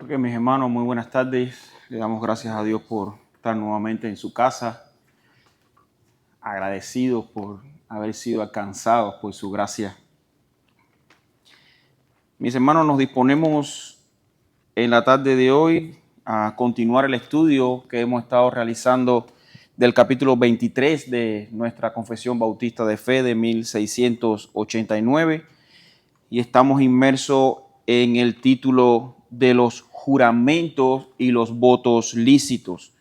Ok, mis hermanos, muy buenas tardes. Le damos gracias a Dios por estar nuevamente en su casa. Agradecidos por haber sido alcanzados por su gracia. Mis hermanos, nos disponemos en la tarde de hoy a continuar el estudio que hemos estado realizando del capítulo 23 de nuestra Confesión Bautista de Fe de 1689 y estamos inmersos en el título de los juramentos y los votos lícitos.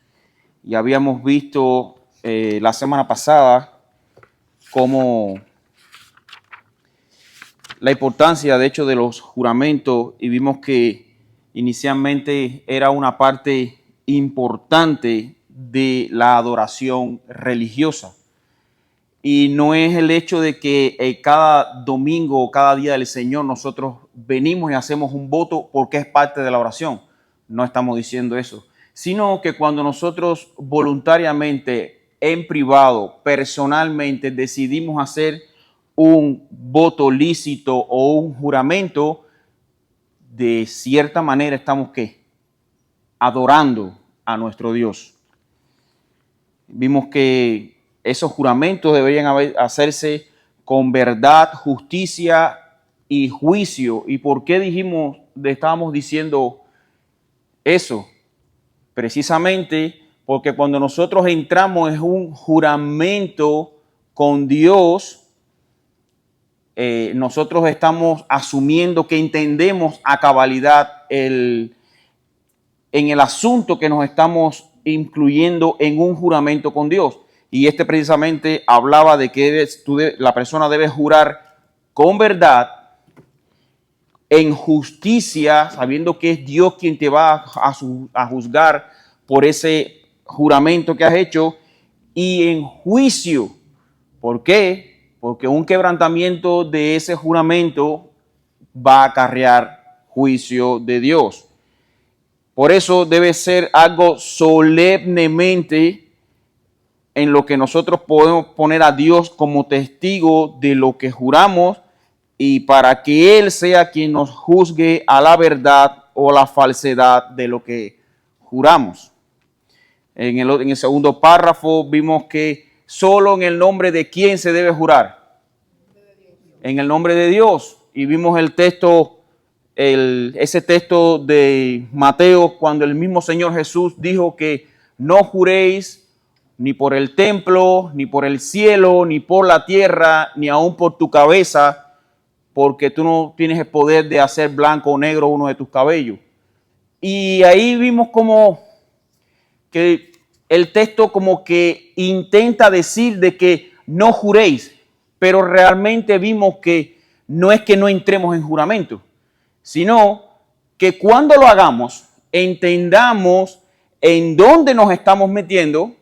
Y habíamos visto la semana pasada cómo la importancia, de hecho, de los juramentos, y vimos que inicialmente era una parte importante de la adoración religiosa. Y no es el hecho de que cada domingo o cada día del Señor nosotros venimos y hacemos un voto porque es parte de la oración. No estamos diciendo eso. Sino que cuando nosotros voluntariamente, en privado, personalmente, decidimos hacer un voto lícito o un juramento, de cierta manera estamos ¿qué? Adorando a nuestro Dios. Vimos que esos juramentos deberían hacerse con verdad, justicia y juicio. ¿Y por qué estábamos diciendo eso? Precisamente porque cuando nosotros entramos en un juramento con Dios, nosotros estamos asumiendo que entendemos a cabalidad en el asunto que nos estamos incluyendo en un juramento con Dios. Y precisamente hablaba de que la persona debe jurar con verdad, en justicia, sabiendo que es Dios quien te va a juzgar por ese juramento que has hecho, y en juicio. ¿Por qué? Porque un quebrantamiento de ese juramento va a acarrear juicio de Dios. Por eso debe ser algo solemnemente en lo que nosotros podemos poner a Dios como testigo de lo que juramos y para que Él sea quien nos juzgue a la verdad o la falsedad de lo que juramos. En el segundo párrafo vimos que solo en el nombre de quién se debe jurar. En el nombre de Dios. Y vimos el texto, ese texto de Mateo, cuando el mismo Señor Jesús dijo que no juréis ni por el templo, ni por el cielo, ni por la tierra, ni aun por tu cabeza, porque tú no tienes el poder de hacer blanco o negro uno de tus cabellos. Y ahí vimos como que el texto como que intenta decir de que no juréis, pero realmente vimos que no es que no entremos en juramento, sino que cuando lo hagamos, entendamos en dónde nos estamos metiendo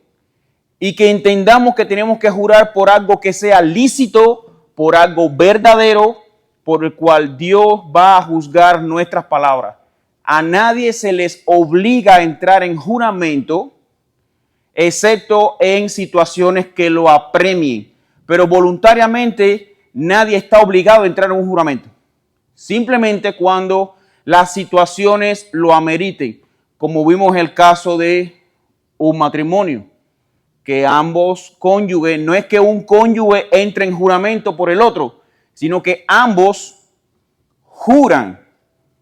y que entendamos que tenemos que jurar por algo que sea lícito, por algo verdadero, por el cual Dios va a juzgar nuestras palabras. A nadie se les obliga a entrar en juramento, excepto en situaciones que lo apremien. Pero voluntariamente nadie está obligado a entrar en un juramento. Simplemente cuando las situaciones lo ameriten, como vimos el caso de un matrimonio, que ambos cónyuges, no es que un cónyuge entre en juramento por el otro, sino que ambos juran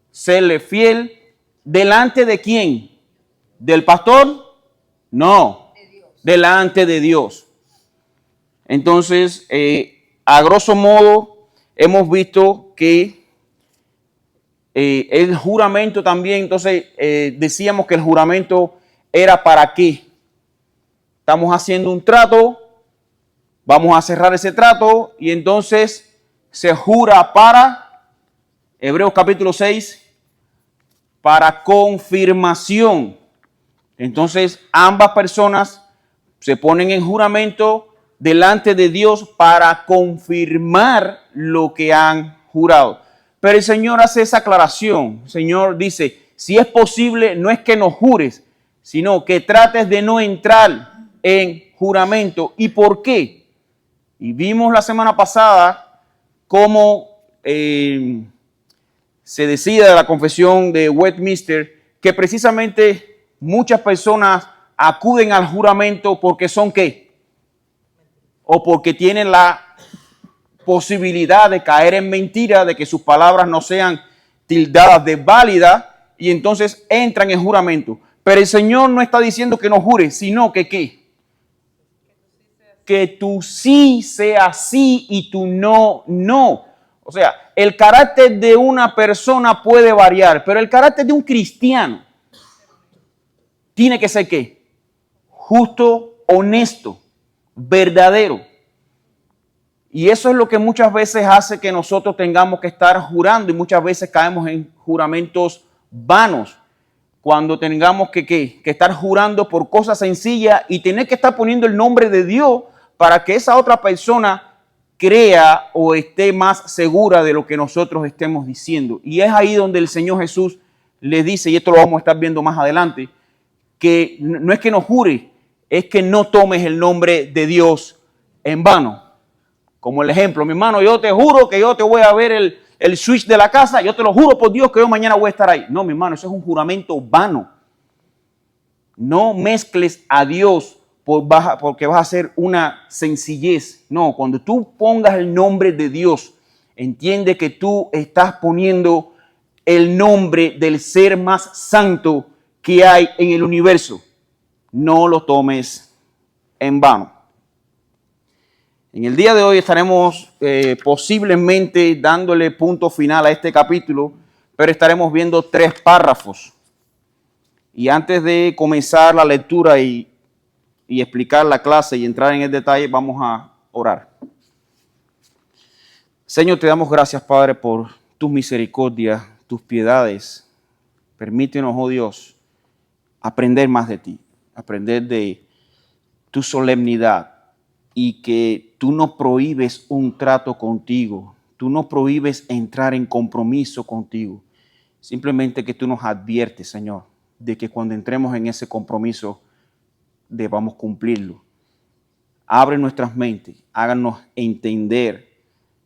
serle fiel delante de quién, del pastor, no, delante de Dios. Entonces, a grosso modo, hemos visto que el juramento también, entonces decíamos que el juramento era para qué. Estamos haciendo un trato, vamos a cerrar ese trato y entonces se jura para, Hebreos capítulo 6, para confirmación. Entonces ambas personas se ponen en juramento delante de Dios para confirmar lo que han jurado. Pero el Señor hace esa aclaración. El Señor dice, si es posible, no es que no jures, sino que trates de no entrar en juramento. ¿Y por qué? Y vimos la semana pasada cómo se decide de la confesión de Westminster que precisamente muchas personas acuden al juramento porque son ¿qué? O porque tienen la posibilidad de caer en mentira, de que sus palabras no sean tildadas de válidas y entonces entran en juramento. Pero el Señor no está diciendo que no jures, sino que ¿qué? Que tu sí sea sí y tu no, no. O sea, el carácter de una persona puede variar, pero el carácter de un cristiano tiene que ser ¿qué? Justo, honesto, verdadero. Y eso es lo que muchas veces hace que nosotros tengamos que estar jurando y muchas veces caemos en juramentos vanos. Cuando tengamos que estar jurando por cosas sencillas y tener que estar poniendo el nombre de Dios para que esa otra persona crea o esté más segura de lo que nosotros estemos diciendo. Y es ahí donde el Señor Jesús les dice, y esto lo vamos a estar viendo más adelante, que no es que no jure, es que no tomes el nombre de Dios en vano. Como el ejemplo, mi hermano, yo te juro que yo te voy a ver el switch de la casa, yo te lo juro por Dios que yo mañana voy a estar ahí. No, mi hermano, eso es un juramento vano. No mezcles a Dios porque vas a hacer una sencillez. No, cuando tú pongas el nombre de Dios, entiende que tú estás poniendo el nombre del ser más santo que hay en el universo. No lo tomes en vano. En el día de hoy estaremos posiblemente dándole punto final a este capítulo, pero estaremos viendo 3 párrafos. Y antes de comenzar la lectura y explicar la clase y entrar en el detalle, vamos a orar. Señor, te damos gracias, Padre, por tus misericordias, tus piedades. Permítenos, oh Dios, aprender más de ti, aprender de tu solemnidad y que tú no prohíbes un trato contigo, tú no prohíbes entrar en compromiso contigo, simplemente que tú nos adviertes, Señor, de que cuando entremos en ese compromiso debamos cumplirlo. Abre nuestras mentes, háganos entender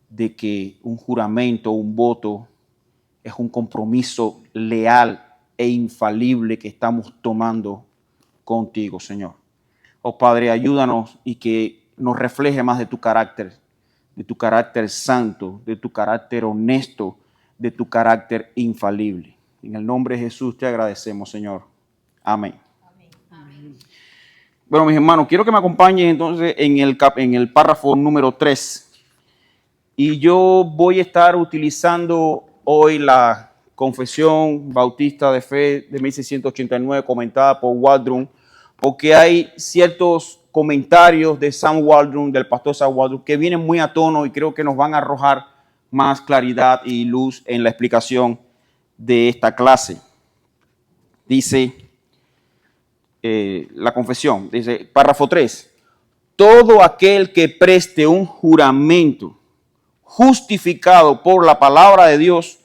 de que un juramento, un voto, es un compromiso leal e infalible que estamos tomando contigo, Señor. Oh Padre, ayúdanos y que nos refleje más de tu carácter santo, de tu carácter honesto, de tu carácter infalible. En el nombre de Jesús te agradecemos, Señor. Amén. Amén. Bueno, mis hermanos, quiero que me acompañen entonces en el párrafo número 3. Y yo voy a estar utilizando hoy la Confesión Bautista de Fe de 1689 comentada por Waldron, porque hay ciertos comentarios de Sam Waldron, del pastor Sam Waldron, que vienen muy a tono y creo que nos van a arrojar más claridad y luz en la explicación de esta clase. Dice la confesión, dice párrafo 3, todo aquel que preste un juramento justificado por la palabra de Dios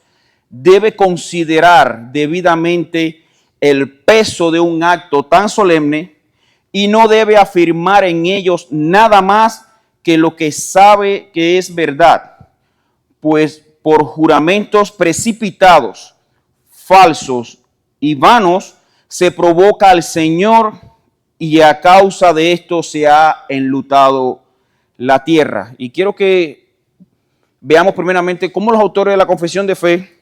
debe considerar debidamente el peso de un acto tan solemne y no debe afirmar en ellos nada más que lo que sabe que es verdad, pues por juramentos precipitados, falsos y vanos se provoca al Señor y a causa de esto se ha enlutado la tierra. Y quiero que veamos primeramente cómo los autores de la confesión de fe,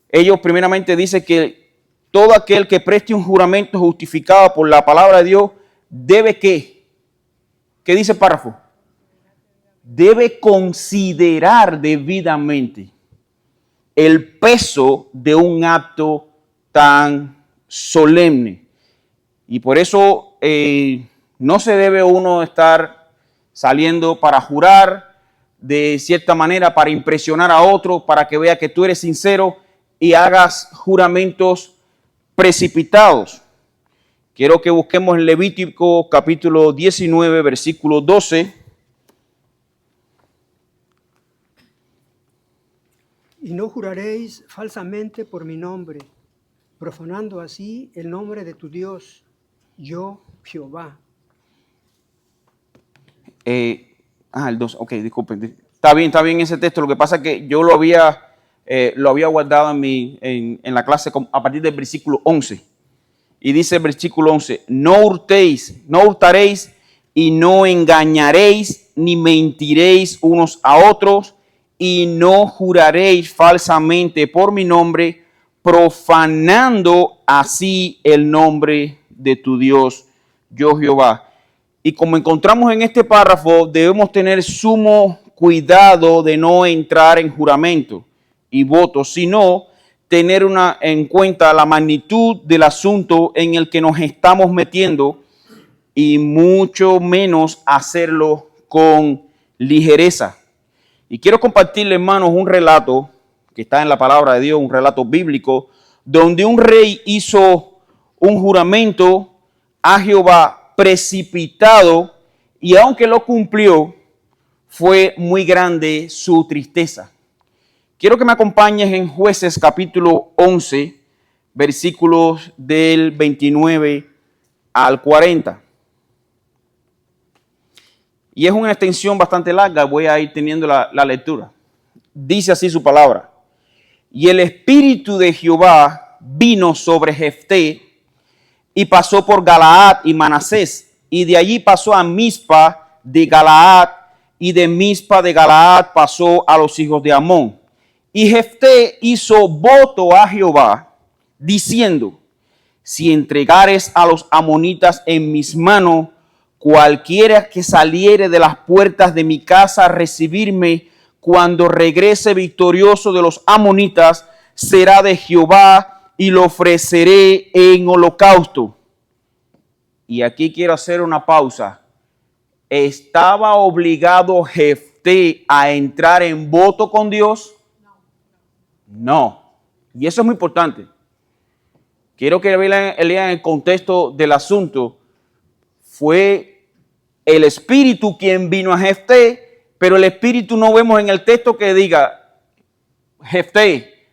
ellos primeramente dicen que todo aquel que preste un juramento justificado por la palabra de Dios debe ¿qué? ¿Qué dice el párrafo? Debe considerar debidamente el peso de un acto tan solemne. Y por eso no se debe uno estar saliendo para jurar de cierta manera, para impresionar a otro, para que vea que tú eres sincero y hagas juramentos precipitados. Quiero que busquemos en Levítico capítulo 19, versículo 12. Y no juraréis falsamente por mi nombre, profanando así el nombre de tu Dios, yo Jehová. El 2, ok, disculpen. Está bien ese texto. Lo que pasa es que yo lo había lo había guardado en la clase a partir del versículo 11. Y dice el versículo 11, no hurtaréis y no engañaréis ni mentiréis unos a otros y no juraréis falsamente por mi nombre, profanando así el nombre de tu Dios, yo Jehová. Y como encontramos en este párrafo, debemos tener sumo cuidado de no entrar en juramento y votos, sino tener en cuenta la magnitud del asunto en el que nos estamos metiendo y mucho menos hacerlo con ligereza. Y quiero compartirle, hermanos, un relato que está en la palabra de Dios, un relato bíblico, donde un rey hizo un juramento a Jehová precipitado y aunque lo cumplió, fue muy grande su tristeza. Quiero que me acompañes en Jueces capítulo 11, versículos del 29 al 40. Y es una extensión bastante larga, voy a ir teniendo la lectura. Dice así su palabra. Y el espíritu de Jehová vino sobre Jefté y pasó por Galaad y Manasés, y de allí pasó a Mizpa de Galaad, y de Mizpa de Galaad pasó a los hijos de Amón. Y Jefté hizo voto a Jehová, diciendo, si entregares a los amonitas en mis manos, cualquiera que saliere de las puertas de mi casa a recibirme, cuando regrese victorioso de los amonitas, será de Jehová y lo ofreceré en holocausto. Y aquí quiero hacer una pausa. ¿Estaba obligado Jefté a entrar en voto con Dios? No. Y eso es muy importante. Quiero que lean el contexto del asunto. Fue el Espíritu quien vino a Jefté, pero el Espíritu no vemos en el texto que diga, Jefté,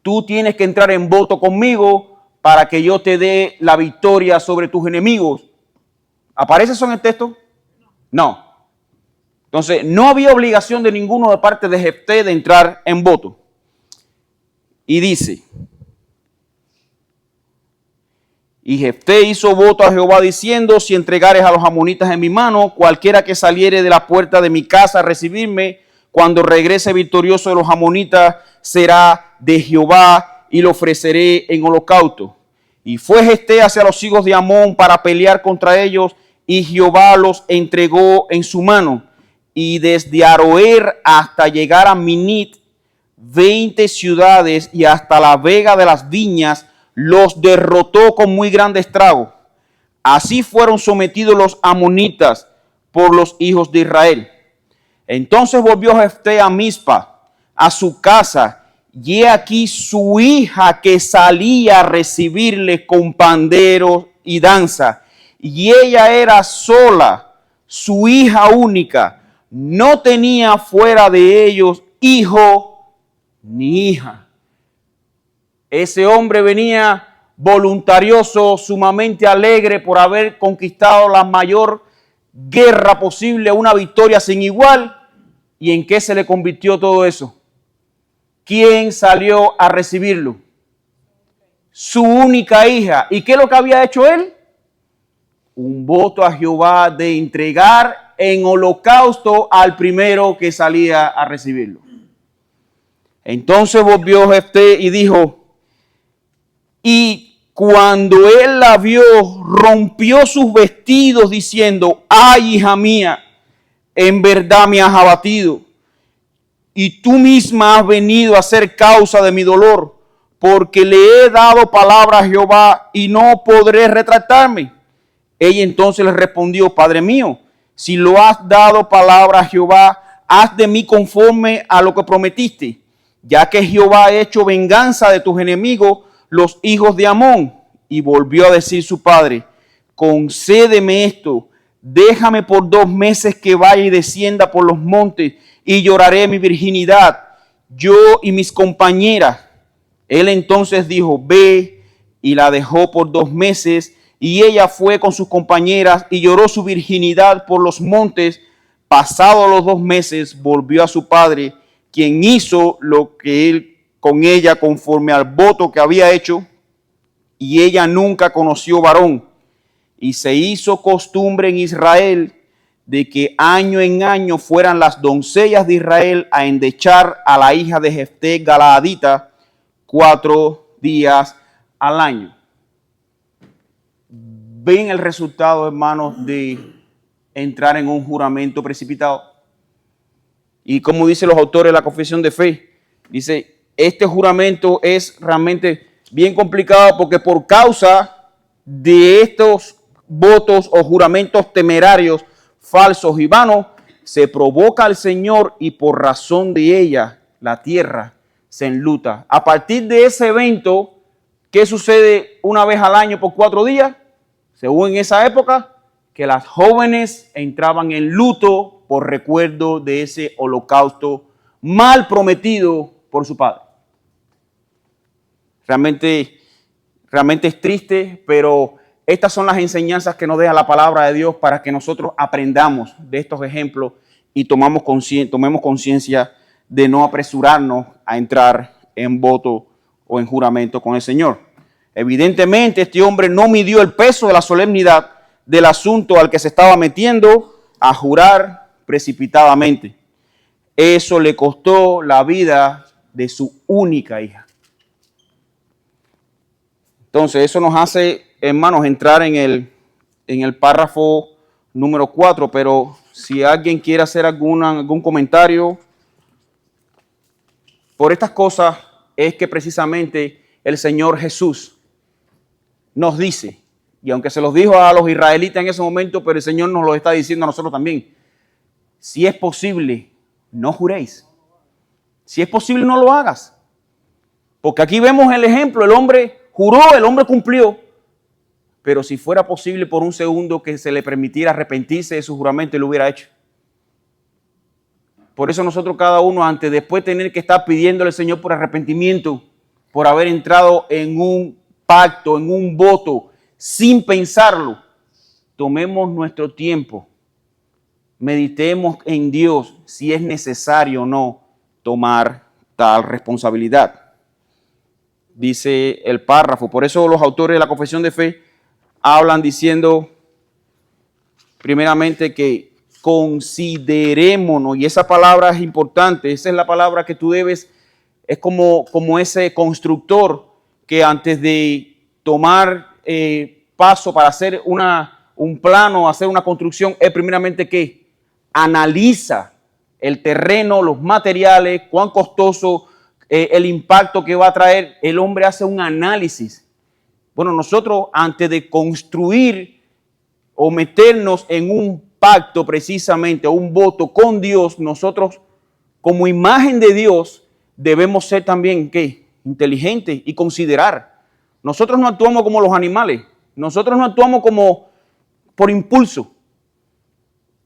tú tienes que entrar en voto conmigo para que yo te dé la victoria sobre tus enemigos. ¿Aparece eso en el texto? No. Entonces, no había obligación de ninguno de parte de Jefté de entrar en voto. Y dice, y Jefté hizo voto a Jehová diciendo, si entregares a los amonitas en mi mano, cualquiera que saliere de la puerta de mi casa a recibirme, cuando regrese victorioso de los amonitas, será de Jehová y lo ofreceré en holocausto. Y fue Jefté hacia los hijos de Amón para pelear contra ellos, y Jehová los entregó en su mano. Y desde Aroer hasta llegar a Minit, 20 ciudades, y hasta la vega de las viñas, los derrotó con muy grande estrago. Así fueron sometidos los amonitas por los hijos de Israel. Entonces volvió Jefté a Mizpa, a su casa, y he aquí su hija que salía a recibirle con panderos y danza. Y ella era sola, su hija única, no tenía fuera de ellos hijo ni hija. Ese hombre venía voluntarioso, sumamente alegre por haber conquistado la mayor guerra posible, una victoria sin igual. ¿Y en qué se le convirtió todo eso? ¿Quién salió a recibirlo? Su única hija. ¿Y qué es lo que había hecho él? Un voto a Jehová de entregar en holocausto al primero que salía a recibirlo. Entonces volvió Jefté y dijo, y cuando él la vio, rompió sus vestidos diciendo, ay, hija mía, en verdad me has abatido, y tú misma has venido a ser causa de mi dolor, porque le he dado palabra a Jehová y no podré retractarme. Ella entonces le respondió, Padre mío, si lo has dado palabra a Jehová, haz de mí conforme a lo que prometiste, ya que Jehová ha hecho venganza de tus enemigos, los hijos de Amón. Y volvió a decir su padre, concédeme esto, déjame por 2 meses que vaya y descienda por los montes y lloraré mi virginidad, yo y mis compañeras. Él entonces dijo, ve, y la dejó por 2 meses, y ella fue con sus compañeras y lloró su virginidad por los montes. Pasados los 2 meses, volvió a su padre, quien hizo lo que él con ella conforme al voto que había hecho, y ella nunca conoció varón. Y se hizo costumbre en Israel de que año en año fueran las doncellas de Israel a endechar a la hija de Jefté Galaadita 4 días al año. ¿Ven el resultado, hermanos, de entrar en un juramento precipitado? Y como dicen los autores de la confesión de fe, dice, este juramento es realmente bien complicado porque por causa de estos votos o juramentos temerarios, falsos y vanos, se provoca al Señor y por razón de ella la tierra se enluta. A partir de ese evento, ¿qué sucede una vez al año por 4 días? Según en esa época, que las jóvenes entraban en luto por recuerdo de ese holocausto mal prometido por su padre. Realmente es triste, pero estas son las enseñanzas que nos deja la palabra de Dios para que nosotros aprendamos de estos ejemplos y tomemos conciencia de no apresurarnos a entrar en voto o en juramento con el Señor. Evidentemente, este hombre no midió el peso de la solemnidad del asunto al que se estaba metiendo a jurar precipitadamente. Eso le costó la vida de su única hija. Entonces, eso nos hace, hermanos, entrar en el párrafo número 4, pero si alguien quiere hacer algún comentario por estas cosas, es que precisamente el Señor Jesús nos dice, y aunque se los dijo a los israelitas en ese momento, pero el Señor nos lo está diciendo a nosotros también, si es posible, no juréis. Si es posible, no lo hagas. Porque aquí vemos el ejemplo, el hombre juró, el hombre cumplió, pero si fuera posible por un segundo que se le permitiera arrepentirse de su juramento, lo hubiera hecho. Por eso nosotros cada uno, después de tener que estar pidiéndole al Señor por arrepentimiento, por haber entrado en un pacto, en un voto, sin pensarlo, tomemos nuestro tiempo, meditemos en Dios si es necesario o no tomar tal responsabilidad. Dice el párrafo, por eso los autores de la confesión de fe hablan diciendo primeramente que considerémonos, y esa palabra es importante, esa es la palabra que tú debes, es como ese constructor que antes de tomar paso para hacer un plano, hacer una construcción, es primeramente que analiza el terreno, los materiales, cuán costoso, el impacto que va a traer. El hombre hace un análisis. Bueno, nosotros antes de construir o meternos en un pacto precisamente, o un voto con Dios, nosotros como imagen de Dios debemos ser también, ¿qué? Inteligentes y considerar. Nosotros no actuamos como los animales, nosotros no actuamos como por impulso.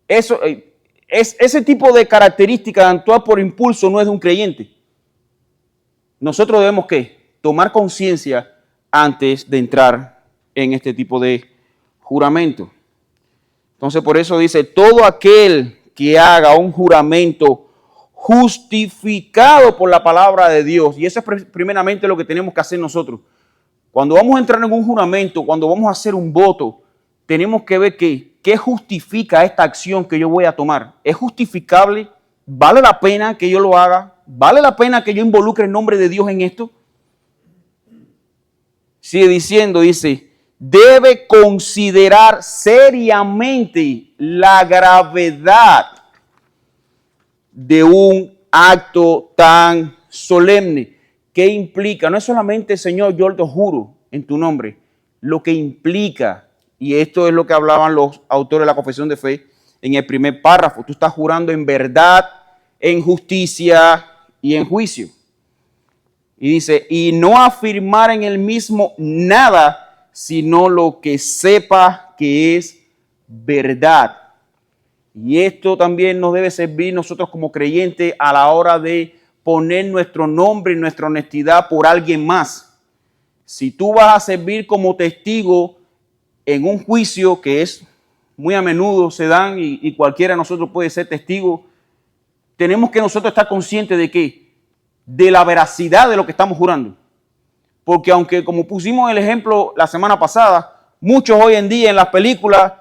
Ese tipo de característica de actuar por impulso no es de un creyente. Nosotros debemos, ¿qué? Tomar conciencia antes de entrar en este tipo de juramento. Entonces, por eso dice, todo aquel que haga un juramento justificado por la palabra de Dios, y eso es primeramente lo que tenemos que hacer nosotros. Cuando vamos a entrar en un juramento, cuando vamos a hacer un voto, tenemos que ver qué justifica esta acción que yo voy a tomar. ¿Es justificable? ¿Vale la pena que yo lo haga? ¿Vale la pena que yo involucre el nombre de Dios en esto? Sigue diciendo, dice, debe considerar seriamente la gravedad de un acto tan solemne. ¿Qué implica? No es solamente, Señor, yo te juro en tu nombre, lo que implica, y esto es lo que hablaban los autores de la confesión de fe en el primer párrafo, tú estás jurando en verdad, en justicia y en juicio. Y dice, y no afirmar en el mismo nada, sino lo que sepa que es verdad. Y esto también nos debe servir nosotros como creyentes a la hora de poner nuestro nombre y nuestra honestidad por alguien más. Si tú vas a servir como testigo en un juicio que es muy a menudo se dan y cualquiera de nosotros puede ser testigo, tenemos que nosotros estar conscientes de que de la veracidad de lo que estamos jurando. Porque aunque, como pusimos el ejemplo la semana pasada, muchos hoy en día en las películas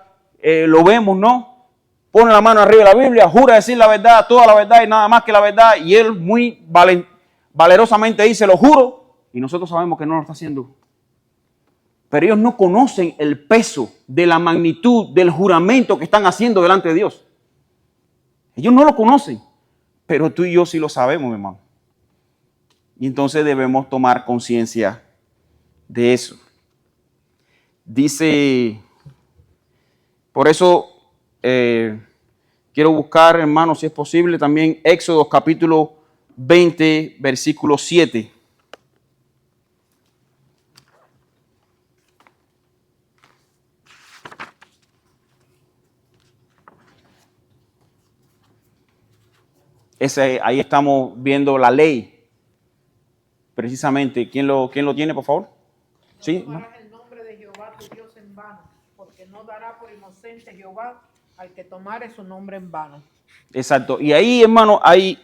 lo vemos, ¿no? Pone la mano arriba de la Biblia, jura decir la verdad, toda la verdad y nada más que la verdad, y él muy valerosamente dice, lo juro, y nosotros sabemos que no lo está haciendo. Pero ellos no conocen el peso de la magnitud del juramento que están haciendo delante de Dios. Ellos no lo conocen, pero tú y yo sí lo sabemos, mi hermano. Y entonces debemos tomar conciencia de eso. Dice, por eso quiero buscar, hermano, si es posible, también Éxodo capítulo 20, versículo 7. Ahí estamos viendo la ley, precisamente. ¿Quién lo tiene, por favor? No ¿Sí? tomarás el nombre de Jehová tu Dios en vano, porque no dará por inocente Jehová al que tomare su nombre en vano. Exacto. Y ahí, hermano, hay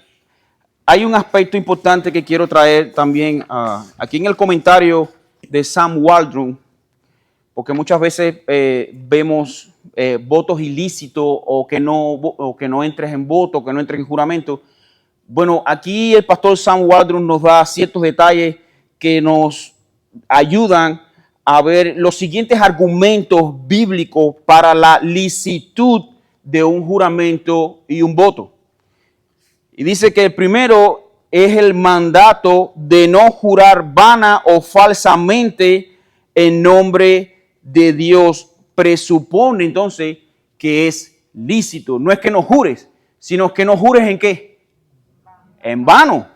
un aspecto importante que quiero traer también aquí en el comentario de Sam Waldron, porque muchas veces vemos votos ilícitos o que no entres en voto, que no entres en juramento. Bueno, aquí el pastor Sam Waldron nos da ciertos detalles que nos ayudan a ver los siguientes argumentos bíblicos para la licitud de un juramento y un voto. Y dice que el primero es el mandato de no jurar vana o falsamente en nombre de Dios. Presupone entonces que es lícito. No es que no jures, sino que no jures en qué. En vano.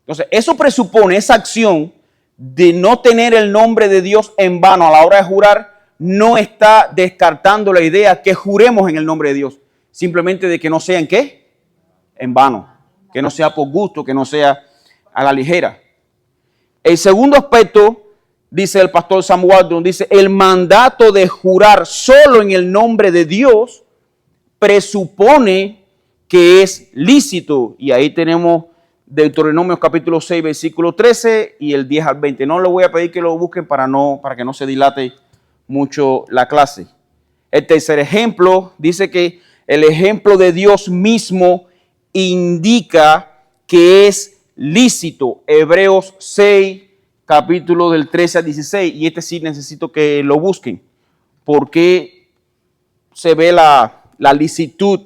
Entonces, eso presupone, esa acción de no tener el nombre de Dios en vano a la hora de jurar, no está descartando la idea que juremos en el nombre de Dios. Simplemente de que no sea en qué. En vano. Que no sea por gusto, que no sea a la ligera. El segundo aspecto, dice el pastor Sam Waldron, dice, el mandato de jurar solo en el nombre de Dios presupone que es lícito. Y ahí tenemos Deuteronomio capítulo 6, versículo 13 y el 10 al 20. No les voy a pedir que lo busquen para que no se dilate mucho la clase. El tercer ejemplo dice que el ejemplo de Dios mismo indica que es lícito. Hebreos 6, capítulo del 13 al 16. Y este sí necesito que lo busquen. Porque se ve la licitud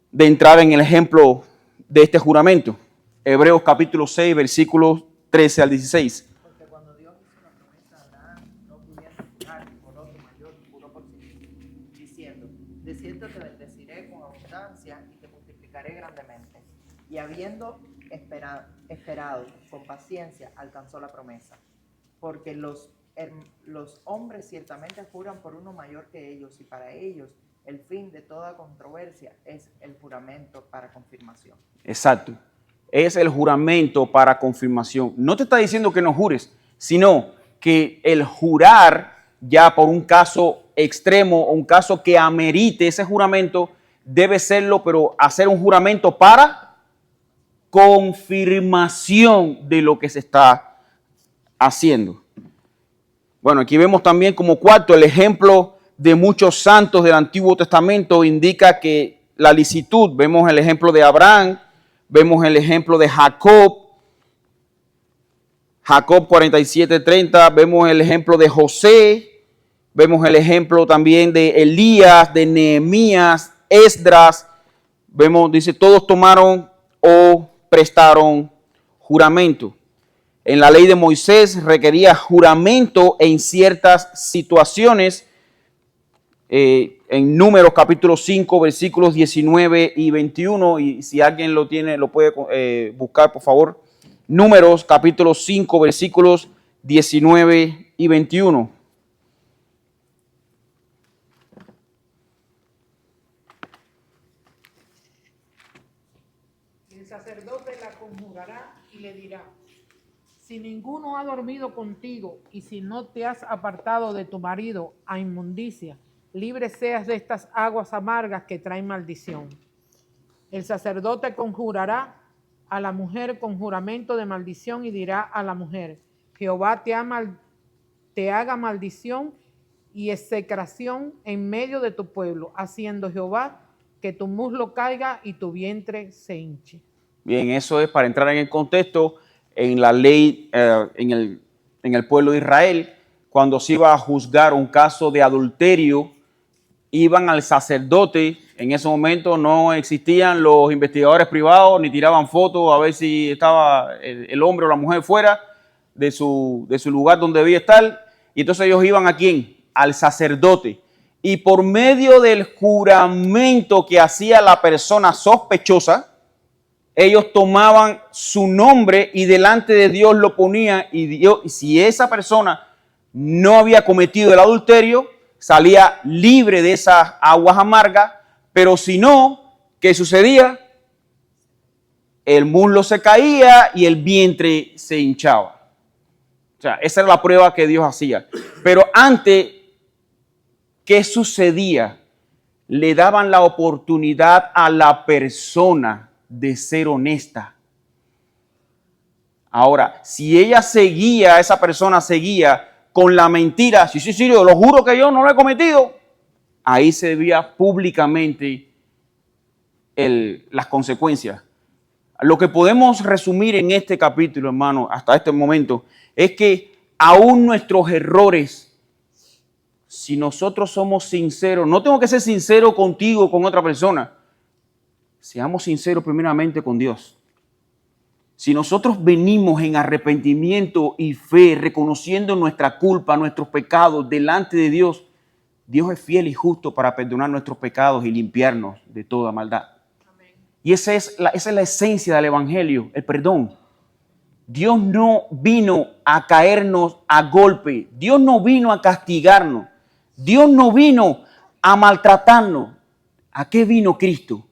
de entrar en el ejemplo de este juramento. Hebreos capítulo 6, versículos 13 al 16. Porque cuando Dios hizo la promesa a Abraham, no pudiendo jurar por otro mayor, juró por sí mismo, diciendo, de cierto te bendeciré con abundancia y te multiplicaré grandemente. Y habiendo esperado con paciencia, alcanzó la promesa. Porque los hombres ciertamente juran por uno mayor que ellos, y para ellos el fin de toda controversia es el juramento para confirmación. Exacto. Es el juramento para confirmación. No te está diciendo que no jures, sino que el jurar ya por un caso extremo o un caso que amerite ese juramento, debe serlo, pero hacer un juramento para confirmación de lo que se está haciendo. Bueno, aquí vemos también como cuarto el ejemplo de muchos santos del Antiguo Testamento indica que la licitud, vemos el ejemplo de Abraham, vemos el ejemplo de Jacob 47:30, vemos el ejemplo de José, vemos el ejemplo también de Elías, de Nehemías, Esdras, vemos, dice, todos tomaron o prestaron juramento. En la ley de Moisés requería juramento en ciertas situaciones. En Números capítulo 5, versículos 19 y 21. Y si alguien lo tiene, lo puede buscar, por favor. Números capítulo 5, versículos 19 y 21. Y el sacerdote la conjurará y le dirá, si ninguno ha dormido contigo y si no te has apartado de tu marido a inmundicia, libre seas de estas aguas amargas que traen maldición. El sacerdote conjurará a la mujer con juramento de maldición y dirá a la mujer: Jehová te haga maldición y execración en medio de tu pueblo, haciendo Jehová que tu muslo caiga y tu vientre se hinche. Bien, eso es para entrar en el contexto en la ley, en el pueblo de Israel, cuando se iba a juzgar un caso de adulterio, iban al sacerdote. En ese momento no existían los investigadores privados ni tiraban fotos a ver si estaba el hombre o la mujer fuera de su lugar donde debía estar. Y entonces ellos iban ¿a quién? Al sacerdote. Y por medio del juramento que hacía la persona sospechosa, ellos tomaban su nombre y delante de Dios lo ponían. Y si esa persona no había cometido el adulterio, salía libre de esas aguas amargas. Pero si no, ¿qué sucedía? El muslo se caía y el vientre se hinchaba. O sea, esa era la prueba que Dios hacía. Pero antes, ¿qué sucedía? Le daban la oportunidad a la persona de ser honesta. Ahora, si ella seguía, esa persona seguía con la mentira, sí, yo lo juro que yo no lo he cometido, ahí se veía públicamente las consecuencias. Lo que podemos resumir en este capítulo, hermano, hasta este momento, es que aún nuestros errores, si nosotros somos sinceros, no tengo que ser sincero contigo o con otra persona, seamos sinceros primeramente con Dios. Si nosotros venimos en arrepentimiento y fe, reconociendo nuestra culpa, nuestros pecados delante de Dios, Dios es fiel y justo para perdonar nuestros pecados y limpiarnos de toda maldad. Amén. Y esa es la esencia del Evangelio, el perdón. Dios no vino a caernos a golpe. Dios no vino a castigarnos. Dios no vino a maltratarnos. ¿A qué vino Cristo?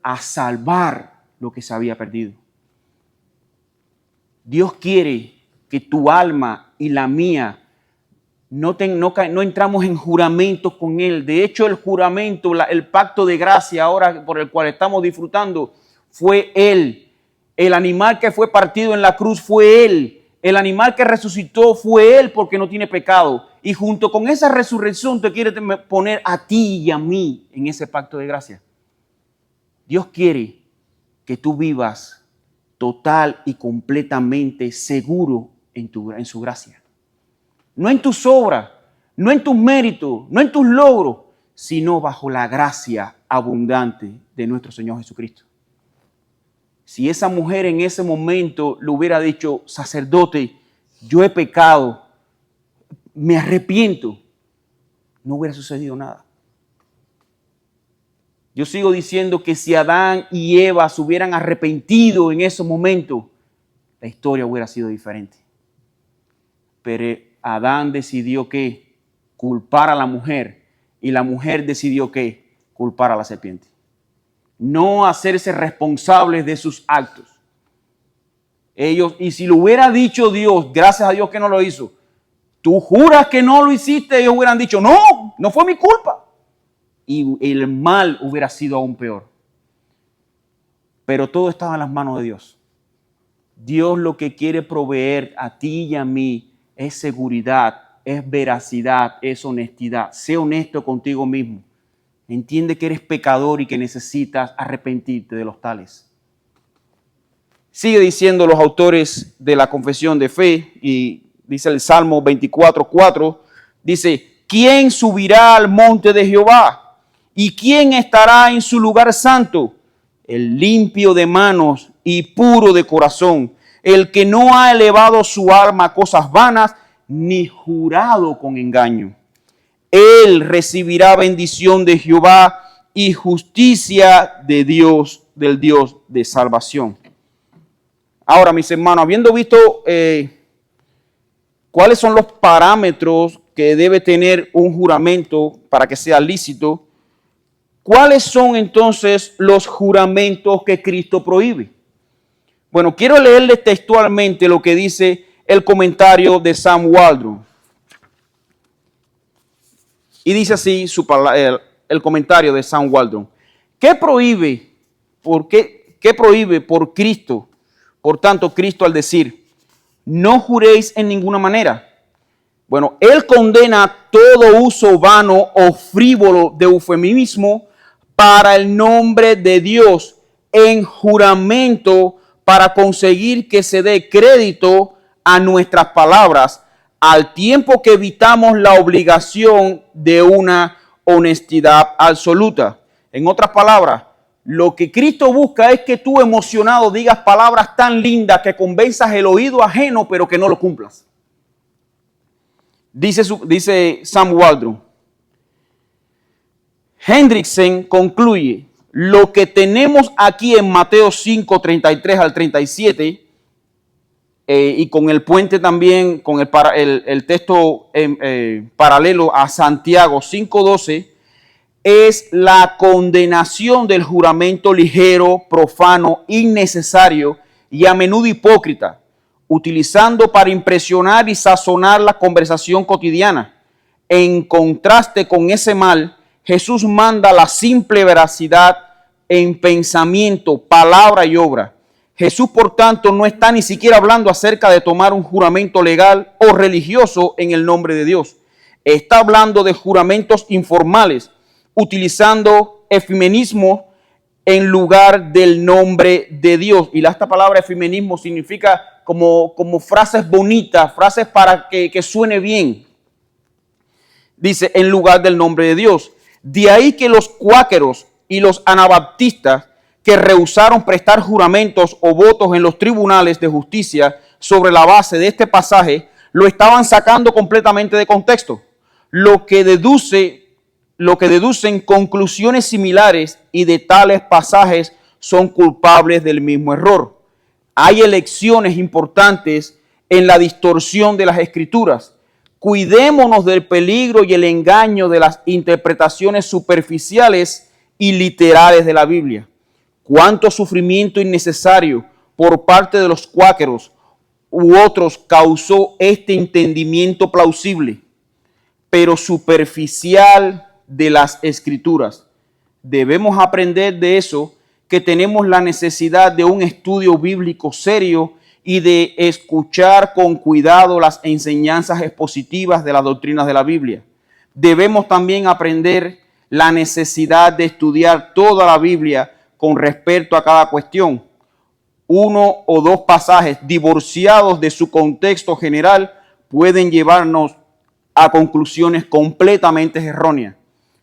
A salvar lo que se había perdido. Dios quiere que tu alma y la mía no entramos en juramento con Él. De hecho, el juramento, el pacto de gracia ahora por el cual estamos disfrutando, fue Él. El animal que fue partido en la cruz fue Él. El animal que resucitó fue Él porque no tiene pecado. Y junto con esa resurrección te quiere poner a ti y a mí en ese pacto de gracia. Dios quiere que tú vivas total y completamente seguro en su gracia. No en tus obras, no en tus méritos, no en tus logros, sino bajo la gracia abundante de nuestro Señor Jesucristo. Si esa mujer en ese momento le hubiera dicho: sacerdote, yo he pecado, me arrepiento, no hubiera sucedido nada. Yo sigo diciendo que si Adán y Eva se hubieran arrepentido en ese momento, la historia hubiera sido diferente. Pero Adán decidió que culpar a la mujer y la mujer decidió que culpar a la serpiente. No hacerse responsables de sus actos. Y si lo hubiera dicho Dios, gracias a Dios que no lo hizo, tú juras que no lo hiciste, ellos hubieran dicho: no fue mi culpa. Y el mal hubiera sido aún peor. Pero todo estaba en las manos de Dios. Dios lo que quiere proveer a ti y a mí es seguridad, es veracidad, es honestidad. Sé honesto contigo mismo. Entiende que eres pecador y que necesitas arrepentirte de los tales. Sigue diciendo los autores de la confesión de fe, y dice el Salmo 24:4, dice: ¿quién subirá al monte de Jehová? ¿Y quién estará en su lugar santo? El limpio de manos y puro de corazón, el que no ha elevado su alma a cosas vanas, ni jurado con engaño. Él recibirá bendición de Jehová y justicia de Dios, del Dios de salvación. Ahora, mis hermanos, habiendo visto cuáles son los parámetros que debe tener un juramento para que sea lícito, ¿cuáles son entonces los juramentos que Cristo prohíbe? Bueno, quiero leerles textualmente lo que dice el comentario de Sam Waldron. Y dice así el comentario de Sam Waldron. ¿Qué prohíbe? ¿Qué prohíbe por Cristo? Por tanto, Cristo al decir, no juréis en ninguna manera. Bueno, Él condena todo uso vano o frívolo de eufemismo para el nombre de Dios en juramento para conseguir que se dé crédito a nuestras palabras, al tiempo que evitamos la obligación de una honestidad absoluta. En otras palabras, lo que Cristo busca es que tú emocionado digas palabras tan lindas que convenzas el oído ajeno, pero que no lo cumplas. Dice Sam Waldron. Hendrickson concluye, lo que tenemos aquí en Mateo 5, 33 al 37, y con el puente también, con el texto paralelo a Santiago 5:12, es la condenación del juramento ligero, profano, innecesario y a menudo hipócrita, utilizando para impresionar y sazonar la conversación cotidiana. En contraste con ese mal, Jesús manda la simple veracidad en pensamiento, palabra y obra. Jesús, por tanto, no está ni siquiera hablando acerca de tomar un juramento legal o religioso en el nombre de Dios. Está hablando de juramentos informales, utilizando eufemismo en lugar del nombre de Dios. Y esta palabra eufemismo significa como frases bonitas, frases para que suene bien. Dice, en lugar del nombre de Dios. De ahí que los cuáqueros y los anabaptistas que rehusaron prestar juramentos o votos en los tribunales de justicia sobre la base de este pasaje, lo estaban sacando completamente de contexto, lo que deducen conclusiones similares, y de tales pasajes son culpables del mismo error. Hay elecciones importantes en la distorsión de las Escrituras. Cuidémonos del peligro y el engaño de las interpretaciones superficiales y literales de la Biblia. Cuánto sufrimiento innecesario por parte de los cuáqueros u otros causó este entendimiento plausible, pero superficial de las Escrituras. Debemos aprender de eso, que tenemos la necesidad de un estudio bíblico serio y de escuchar con cuidado las enseñanzas expositivas de las doctrinas de la Biblia. Debemos también aprender la necesidad de estudiar toda la Biblia con respecto a cada cuestión. Uno o dos pasajes divorciados de su contexto general pueden llevarnos a conclusiones completamente erróneas.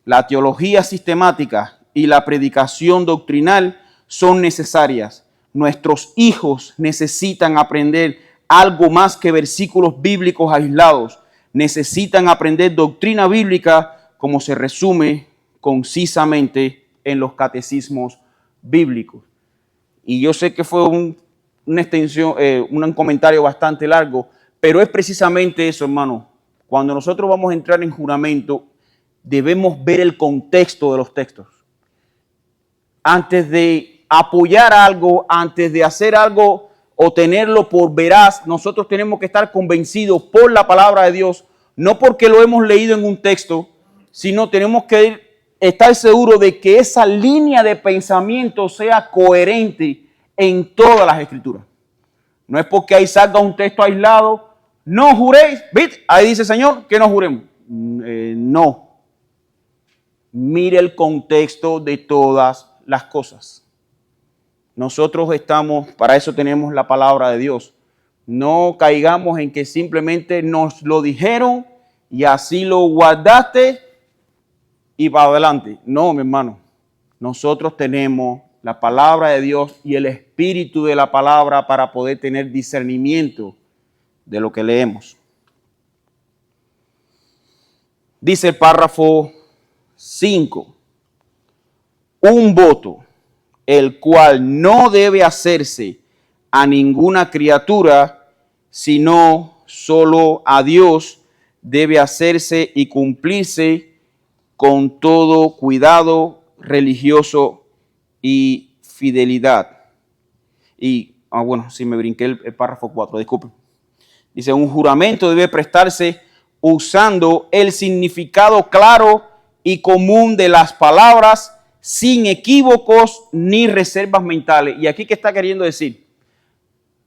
La teología sistemática y la predicación doctrinal son necesarias. Nuestros hijos necesitan aprender algo más que versículos bíblicos aislados. Necesitan aprender doctrina bíblica como se resume concisamente en los catecismos bíblicos. Y yo sé que fue una extensión, un comentario bastante largo, pero es precisamente eso, hermano. Cuando nosotros vamos a entrar en juramento, debemos ver el contexto de los textos. Antes de apoyar algo, antes de hacer algo o tenerlo por veraz, nosotros tenemos que estar convencidos por la palabra de Dios, no porque lo hemos leído en un texto, sino tenemos que estar seguros de que esa línea de pensamiento sea coherente en todas las Escrituras. No es porque ahí salga un texto aislado, no juréis, ¿viste? Ahí dice Señor que no juremos. No. Mire el contexto de todas las cosas. Nosotros para eso tenemos la palabra de Dios. No caigamos en que simplemente nos lo dijeron y así lo guardaste y para adelante. No, mi hermano. Nosotros tenemos la palabra de Dios y el espíritu de la palabra para poder tener discernimiento de lo que leemos. Dice el párrafo 5. Un voto, el cual no debe hacerse a ninguna criatura, sino solo a Dios, debe hacerse y cumplirse con todo cuidado religioso y fidelidad. Y, me brinqué el párrafo 4, disculpen. Dice, un juramento debe prestarse usando el significado claro y común de las palabras sin equívocos ni reservas mentales. ¿Y aquí qué está queriendo decir?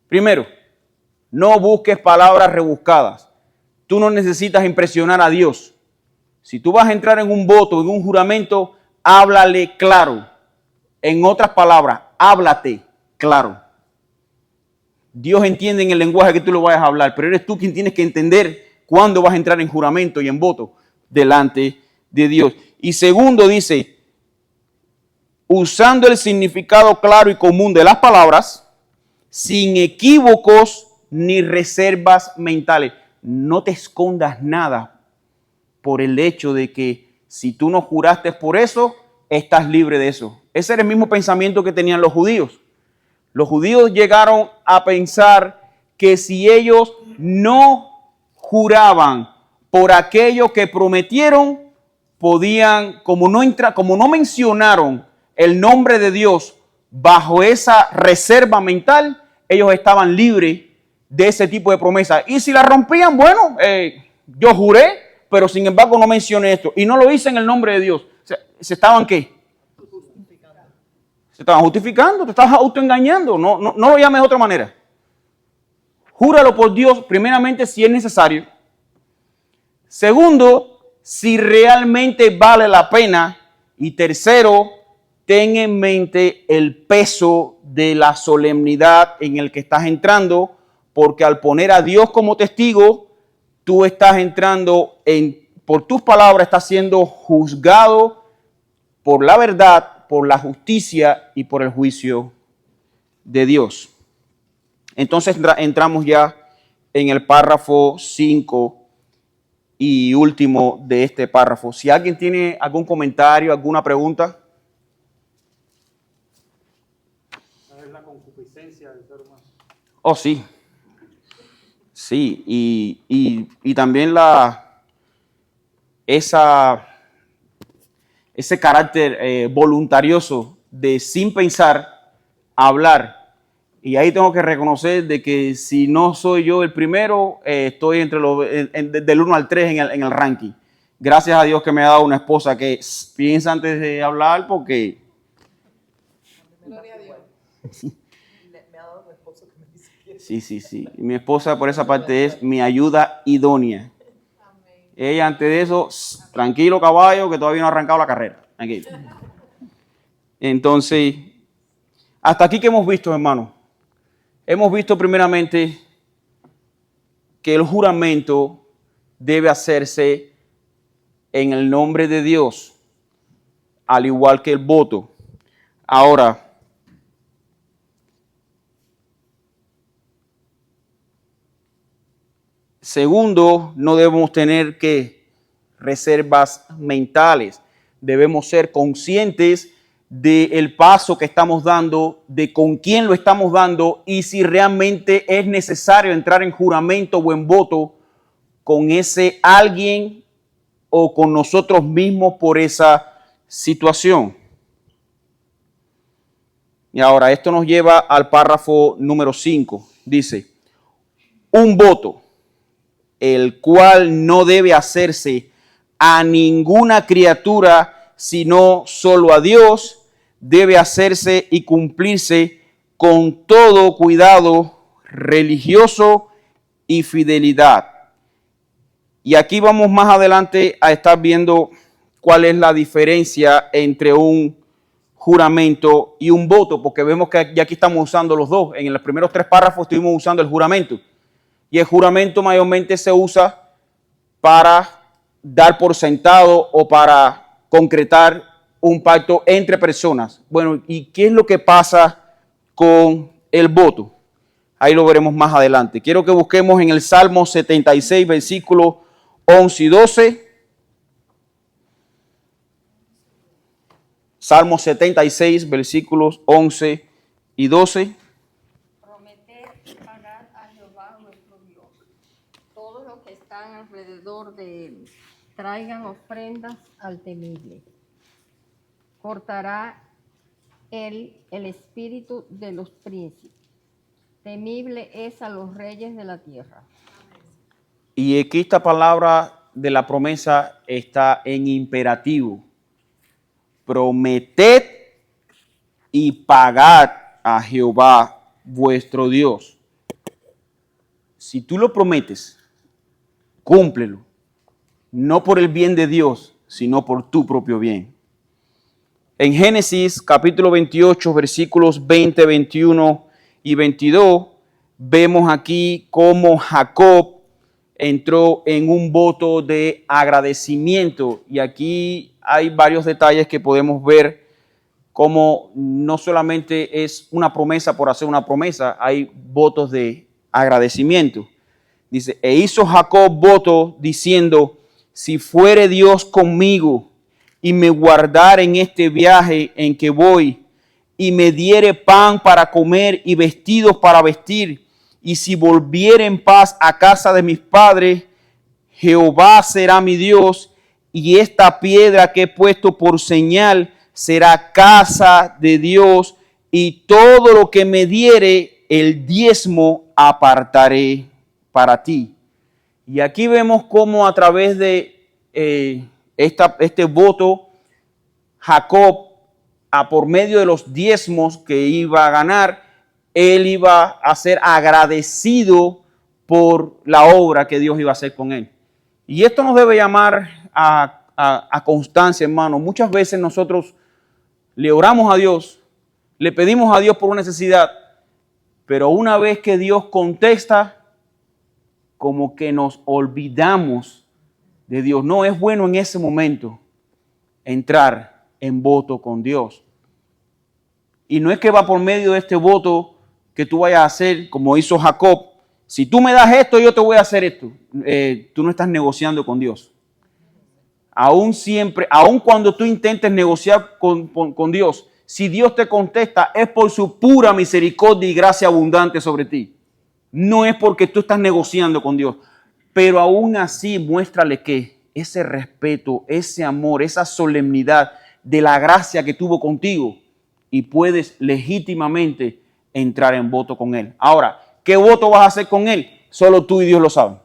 Primero, no busques palabras rebuscadas. Tú no necesitas impresionar a Dios. Si tú vas a entrar en un voto, en un juramento, háblale claro. En otras palabras, háblate claro. Dios entiende en el lenguaje que tú lo vayas a hablar, pero eres tú quien tienes que entender cuándo vas a entrar en juramento y en voto delante de Dios. Y segundo dice, usando el significado claro y común de las palabras, sin equívocos ni reservas mentales. No te escondas nada por el hecho de que si tú no juraste por eso, estás libre de eso. Ese era el mismo pensamiento que tenían los judíos. Los judíos llegaron a pensar que si ellos no juraban por aquello que prometieron, podían, como no mencionaron el nombre de Dios bajo esa reserva mental, ellos estaban libres de ese tipo de promesa. Y si la rompían, bueno, yo juré, pero sin embargo no mencioné esto. Y no lo hice en el nombre de Dios. ¿Se estaban qué? Se estaban justificando, te estabas autoengañando. No lo llames de otra manera. Júralo por Dios, primeramente, si es necesario. Segundo, si realmente vale la pena. Y tercero, ten en mente el peso de la solemnidad en el que estás entrando, porque al poner a Dios como testigo, tú estás entrando por tus palabras, estás siendo juzgado por la verdad, por la justicia y por el juicio de Dios. Entonces entramos ya en el párrafo 5 y último de este párrafo. Si alguien tiene algún comentario, alguna pregunta. Es la concupiscencia del ser humano. Oh, sí. Sí, y también ese carácter voluntarioso de sin pensar hablar. Y ahí tengo que reconocer de que si no soy yo el primero, estoy entre del 1 al 3 en el ranking. Gracias a Dios que me ha dado una esposa que piensa antes de hablar porque... Gloria a Dios. Me ha dado un esposo que me dice que Sí. Y mi esposa por esa parte es mi ayuda idónea. Ella antes de eso, tranquilo caballo, que todavía no ha arrancado la carrera. Tranquilo. Entonces, hasta aquí que hemos visto, hermano. Hemos visto primeramente que el juramento debe hacerse en el nombre de Dios, al igual que el voto. Ahora, segundo, no debemos tener reservas mentales. Debemos ser conscientes del paso que estamos dando, de con quién lo estamos dando y si realmente es necesario entrar en juramento o en voto con ese alguien o con nosotros mismos por esa situación. Y ahora, esto nos lleva al párrafo número 5. Dice, un voto, el cual no debe hacerse a ninguna criatura, sino solo a Dios, debe hacerse y cumplirse con todo cuidado religioso y fidelidad. Y aquí vamos más adelante a estar viendo cuál es la diferencia entre un juramento y un voto, porque vemos que ya aquí estamos usando los dos. En los primeros 3 párrafos estuvimos usando el juramento. Y el juramento mayormente se usa para dar por sentado o para concretar un pacto entre personas. Bueno, ¿y qué es lo que pasa con el voto? Ahí lo veremos más adelante. Quiero que busquemos en el Salmo 76, versículos 11 y 12. Salmo 76, versículos 11 y 12. Prometed y pagad a Jehová nuestro Dios. Todos los que están alrededor de él traigan ofrendas al temible. Cortará él el espíritu de los príncipes. Temible es a los reyes de la tierra. Y aquí esta palabra de la promesa está en imperativo. prometed y pagad a Jehová vuestro Dios. Si tú lo prometes, cúmplelo, no por el bien de Dios, sino por tu propio bien. En Génesis capítulo 28, versículos 20, 21 y 22, vemos aquí cómo Jacob entró en un voto de agradecimiento. Y aquí hay varios detalles que podemos ver, como no solamente es una promesa por hacer una promesa, hay votos de agradecimiento. Dice, e hizo Jacob voto diciendo, si fuere Dios conmigo y me guardare en este viaje en que voy, y me diere pan para comer y vestidos para vestir, y si volviere en paz a casa de mis padres, Jehová será mi Dios, y esta piedra que he puesto por señal será casa de Dios, y todo lo que me diere el diezmo apartaré para ti. Y aquí vemos cómo a través de este voto, Jacob, por medio de los diezmos que iba a ganar, él iba a ser agradecido por la obra que Dios iba a hacer con él. Y esto nos debe llamar a constancia, hermano. Muchas veces nosotros le oramos a Dios, le pedimos a Dios por una necesidad, pero una vez que Dios contesta, como que nos olvidamos de Dios. No es bueno en ese momento entrar en voto con Dios. Y no es que va por medio de este voto que tú vayas a hacer como hizo Jacob. Si tú me das esto, yo te voy a hacer esto. Tú no estás negociando con Dios. Aún cuando tú intentes negociar con Dios, si Dios te contesta, es por su pura misericordia y gracia abundante sobre ti. No es porque tú estás negociando con Dios. Pero aún así, muéstrale que ese respeto, ese amor, esa solemnidad de la gracia que tuvo contigo, y puedes legítimamente entrar en voto con Él. Ahora, ¿qué voto vas a hacer con Él? Solo tú y Dios lo saben.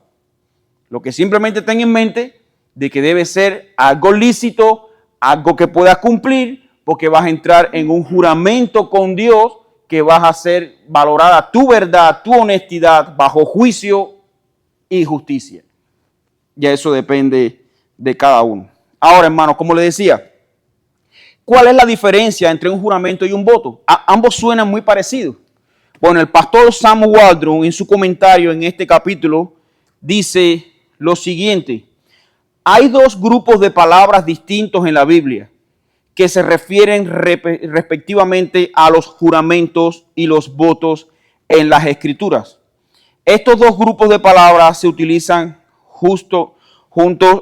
Lo que simplemente ten en mente de que debe ser algo lícito, algo que puedas cumplir, porque vas a entrar en un juramento con Dios que vas a hacer valorada tu verdad, tu honestidad, bajo juicio y justicia. Ya eso depende de cada uno. Ahora, hermano, como le decía, ¿cuál es la diferencia entre un juramento y un voto? Ambos suenan muy parecidos. Bueno, el pastor Sam Waldron, en su comentario en este capítulo, dice lo siguiente: hay dos grupos de palabras distintos en la Biblia que se refieren respectivamente a los juramentos y los votos en las Escrituras. Estos dos grupos de palabras se utilizan juntos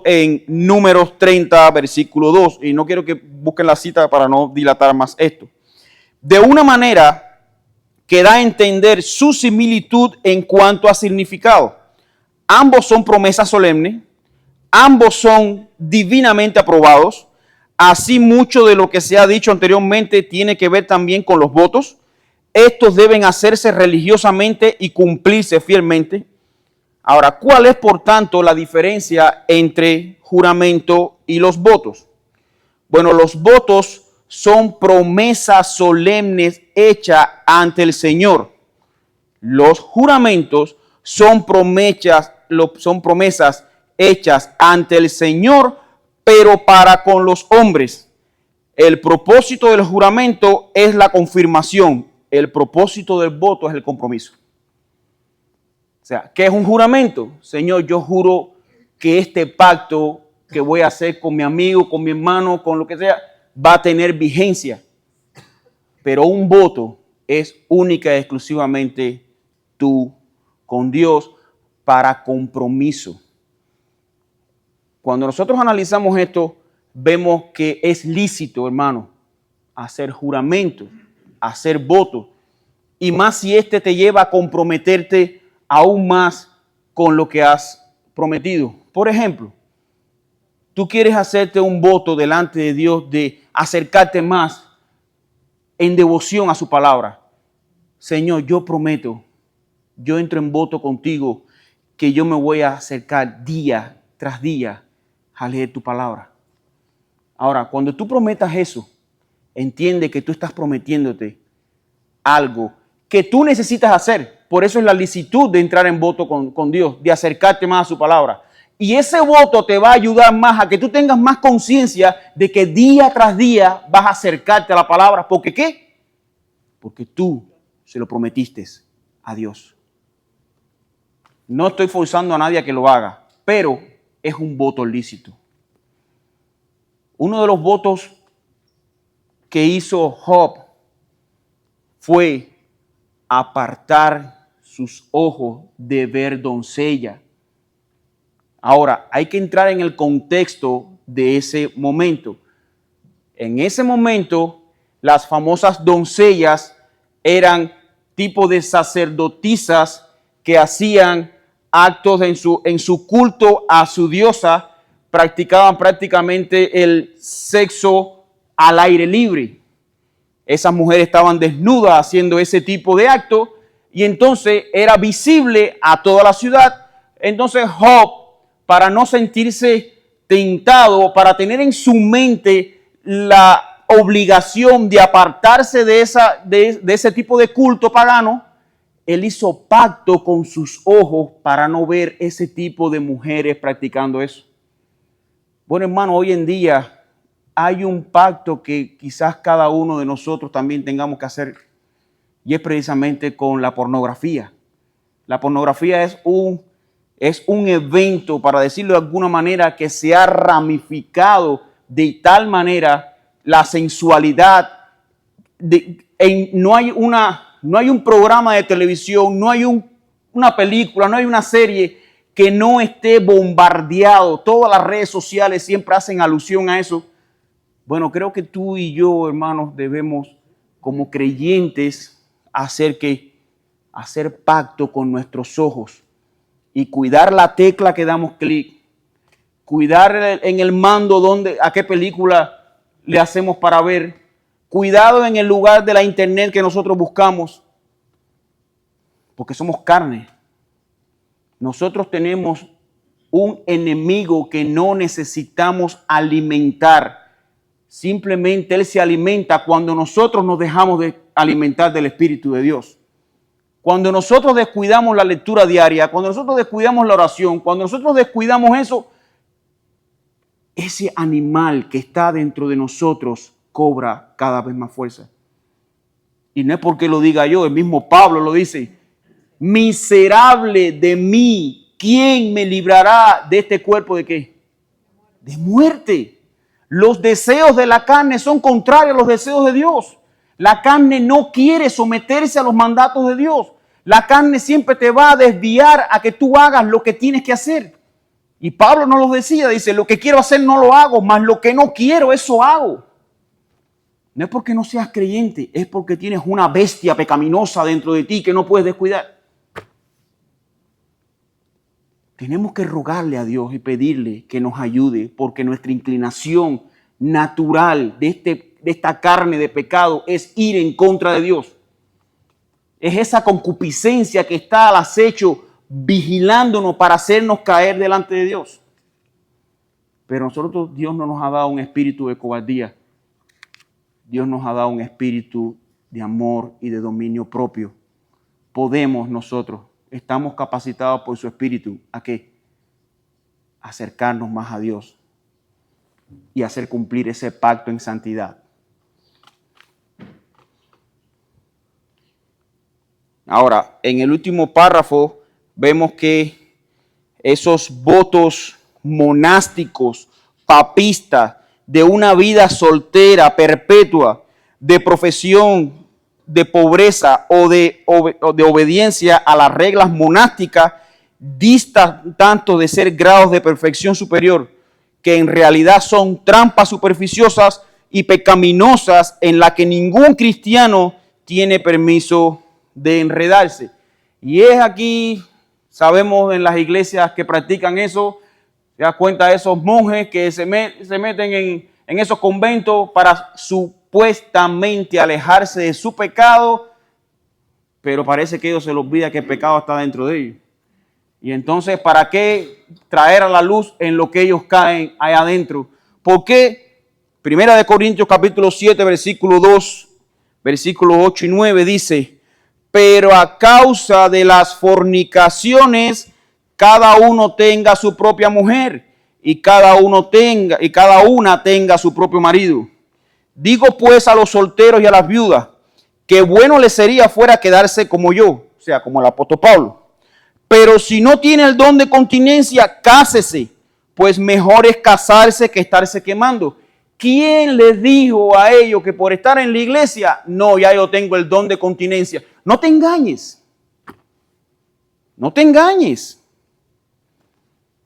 en Números 30, versículo 2. Y no quiero que busquen la cita para no dilatar más esto. De una manera que da a entender su similitud en cuanto a significado. Ambos son promesas solemnes, ambos son divinamente aprobados. Así, mucho de lo que se ha dicho anteriormente tiene que ver también con los votos. Estos deben hacerse religiosamente y cumplirse fielmente. Ahora, ¿cuál es, por tanto, la diferencia entre juramento y los votos? Bueno, los votos son promesas solemnes hechas ante el Señor. Los juramentos son promesas hechas ante el Señor, pero para con los hombres. El propósito del juramento es la confirmación. El propósito del voto es el compromiso. O sea, ¿qué es un juramento? Señor, yo juro que este pacto que voy a hacer con mi amigo, con mi hermano, con lo que sea, va a tener vigencia. Pero un voto es única y exclusivamente tú con Dios para compromiso. Cuando nosotros analizamos esto, vemos que es lícito, hermano, hacer juramento, hacer voto. Y más si este te lleva a comprometerte aún más con lo que has prometido. Por ejemplo, tú quieres hacerte un voto delante de Dios de acercarte más en devoción a su palabra. Señor, yo prometo, yo entro en voto contigo que yo me voy a acercar día tras día a leer tu palabra. Ahora, cuando tú prometas eso, entiende que tú estás prometiéndote algo que tú necesitas hacer. Por eso es la licitud de entrar en voto con Dios, de acercarte más a su palabra. Y ese voto te va a ayudar más a que tú tengas más conciencia de que día tras día vas a acercarte a la palabra. ¿Por qué qué? Porque tú se lo prometiste a Dios. No estoy forzando a nadie a que lo haga, pero es un voto lícito. Uno de los votos que hizo Job fue apartar sus ojos de ver doncella. Ahora, hay que entrar en el contexto de ese momento. En ese momento, las famosas doncellas eran tipo de sacerdotisas que hacían actos en su culto a su diosa, practicaban prácticamente el sexo al aire libre. Esas mujeres estaban desnudas haciendo ese tipo de acto y entonces era visible a toda la ciudad. Entonces Job, para no sentirse tentado, para tener en su mente la obligación de apartarse de ese tipo de culto pagano, él hizo pacto con sus ojos para no ver ese tipo de mujeres practicando eso. Bueno, hermano, hoy en día hay un pacto que quizás cada uno de nosotros también tengamos que hacer, y es precisamente con la pornografía. La pornografía es un evento, para decirlo de alguna manera, que se ha ramificado de tal manera la sensualidad. No hay un programa de televisión, no hay una película, no hay una serie que no esté bombardeado. Todas las redes sociales siempre hacen alusión a eso. Bueno, creo que tú y yo, hermanos, debemos, como creyentes, hacer pacto con nuestros ojos y cuidar la tecla que damos clic, cuidar en el mando a qué película le hacemos para ver, cuidado en el lugar de la internet que nosotros buscamos, porque somos carne. Nosotros tenemos un enemigo que no necesitamos alimentar. Simplemente Él se alimenta cuando nosotros nos dejamos de alimentar del Espíritu de Dios. Cuando nosotros descuidamos la lectura diaria, cuando nosotros descuidamos la oración, cuando nosotros descuidamos eso, ese animal que está dentro de nosotros cobra cada vez más fuerza. Y no es porque lo diga yo, el mismo Pablo lo dice. Miserable de mí, ¿quién me librará de este cuerpo de qué? De muerte. Los deseos de la carne son contrarios a los deseos de Dios. La carne no quiere someterse a los mandatos de Dios. La carne siempre te va a desviar a que tú hagas lo que tienes que hacer. Y Pablo nos lo decía, dice, lo que quiero hacer no lo hago, mas lo que no quiero, eso hago. No es porque no seas creyente, es porque tienes una bestia pecaminosa dentro de ti que no puedes descuidar. Tenemos que rogarle a Dios y pedirle que nos ayude, porque nuestra inclinación natural de esta carne de pecado es ir en contra de Dios. Es esa concupiscencia que está al acecho vigilándonos para hacernos caer delante de Dios. Pero Dios no nos ha dado un espíritu de cobardía. Dios nos ha dado un espíritu de amor y de dominio propio. Podemos nosotros, estamos capacitados por su espíritu, ¿a qué? Acercarnos más a Dios y hacer cumplir ese pacto en santidad. Ahora, en el último párrafo vemos que esos votos monásticos, papistas, de una vida soltera, perpetua, de profesión, de pobreza o de obediencia a las reglas monásticas, distan tanto de ser grados de perfección superior, que en realidad son trampas superficiosas y pecaminosas en las que ningún cristiano tiene permiso de enredarse. Y es aquí, sabemos en las iglesias que practican eso, se da cuenta de esos monjes que se meten en esos conventos para supuestamente alejarse de su pecado, pero parece que a ellos se les olvida que el pecado está dentro de ellos. Y entonces, ¿para qué traer a la luz en lo que ellos caen allá adentro? ¿Por qué Primera de Corintios capítulo 7, versículo 2, versículos 8 y 9 dice, pero a causa de las fornicaciones, cada uno tenga su propia mujer y cada una tenga su propio marido. Digo pues a los solteros y a las viudas, que bueno les sería fuera quedarse como yo, o sea, como el apóstol Pablo. Pero si no tiene el don de continencia, cásese, pues mejor es casarse que estarse quemando. ¿Quién les dijo a ellos que por estar en la iglesia, no, ya yo tengo el don de continencia? No te engañes. No te engañes.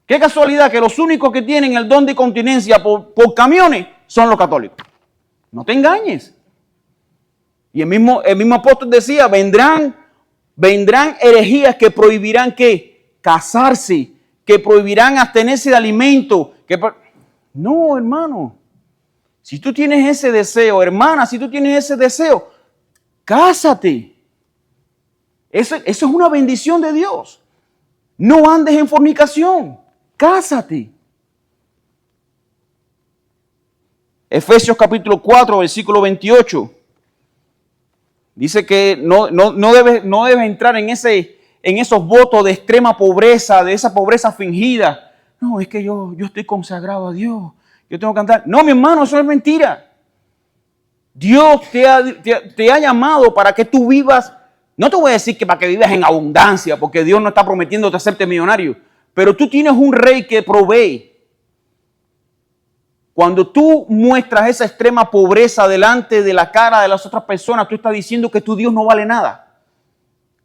Qué casualidad que los únicos que tienen el don de continencia por camiones son los católicos. No te engañes. Y el mismo apóstol decía, vendrán herejías que prohibirán ¿qué? Casarse, que prohibirán abstenerse de alimento. No, hermano. Si tú tienes ese deseo, hermana, si tú tienes ese deseo, cásate. Eso es una bendición de Dios. No andes en fornicación. Cásate. Efesios capítulo 4, versículo 28. Dice que no debes entrar en esos votos de extrema pobreza, de esa pobreza fingida. No, es que yo estoy consagrado a Dios. Yo tengo que cantar. No, mi hermano, eso es mentira. Dios te ha llamado para que tú vivas. No te voy a decir que para que vivas en abundancia, porque Dios no está prometiéndote hacerte millonario. Pero tú tienes un rey que provee. Cuando tú muestras esa extrema pobreza delante de la cara de las otras personas, tú estás diciendo que tu Dios no vale nada.